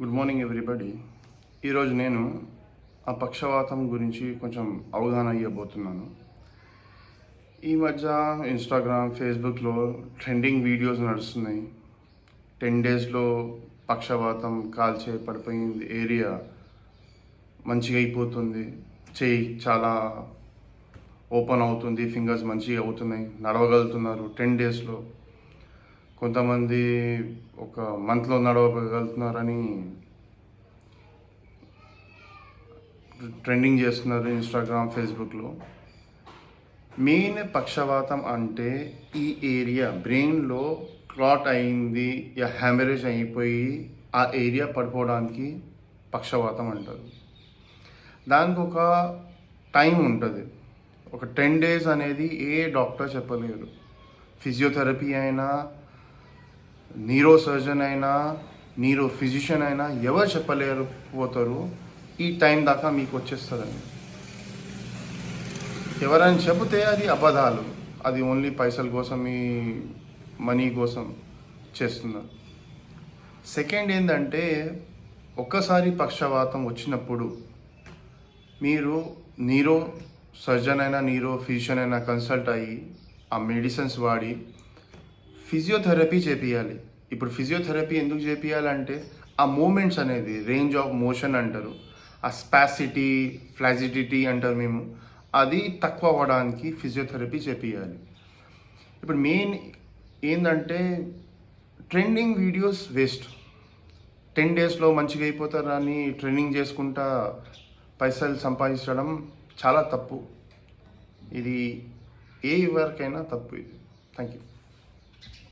Good morning everybody. ఈరోజు నేను ఆ పక్షవాతం గురించి కొంచెం అవగాహన ఇవ్వబోతున్నాను. ఈ మధ్య ఇన్స్టాగ్రామ్, ఫేస్బుక్లో ట్రెండింగ్ వీడియోస్ నడుస్తున్నాయి. 10 డేస్లో పక్షవాతం కాల్చే పడిపోయింది ఏరియా మంచిగా అయిపోతుంది, చెయ్యి చాలా ఓపెన్ అవుతుంది, ఫింగర్స్ మంచిగా అవుతున్నాయి, నడవగలుగుతున్నారు 10 డేస్లో. కొంతమంది ఒక మంత్లో నడవగలుగుతున్నారని ట్రెండింగ్ చేస్తున్నారు ఇన్స్టాగ్రామ్, ఫేస్బుక్లో. మెయిన్ పక్షవాతం అంటే ఈ ఏరియా బ్రెయిన్లో క్లాట్ అయింది, హ్యామరేజ్ అయిపోయి ఆ ఏరియా పడిపోవడానికి పక్షవాతం అంటారు. దానికి ఒక టైం ఉంటుంది. ఒక 10 డేస్ అనేది ఏ డాక్టర్ చెప్పలేరు. ఫిజియోథెరపీ అయినా, న్యూరో సర్జన్ అయినా, న్యూరో ఫిజిషియన్ అయినా ఎవరు చెప్పలేరు పోతారు ఈ టైం దాకా మీకు వచ్చేస్తుందని. ఎవరైనా చెబితే అది అబద్ధాలు, అది ఓన్లీ పైసల కోసం, ఈ మనీ కోసం చేస్తున్నారు. సెకండ్ ఏంటంటే, ఒక్కసారి పక్షవాతం వచ్చినప్పుడు మీరు న్యూరో సర్జన్ అయినా, న్యూరో ఫిజిషియన్ అయినా కన్సల్ట్ అయ్యి ఆ మెడిసిన్స్ వాడి ఫిజియోథెరపీ చేపియాలి. ఇప్పుడు ఫిజియోథెరపీ ఎందుకు చేపియాలంటే ఆ మూమెంట్స్ అనేది రేంజ్ ఆఫ్ మోషన్ అంటారు, ఆ స్పాసిటీ, ఫ్లాజిడిటీ అంటారు మేము, అది తక్కువ అవ్వడానికి ఫిజియోథెరపీ చేపియాలి. ఇప్పుడు మెయిన్ ఏంటంటే ట్రెండింగ్ వీడియోస్ వేస్ట్. 10 డేస్లో మంచిగా అయిపోతారని ట్రైనింగ్ చేసుకుంటా పైసలు సంపాదించడం చాలా తప్పు. ఇది ఏ ఎవరికైనా తప్పు ఇది. Thank you.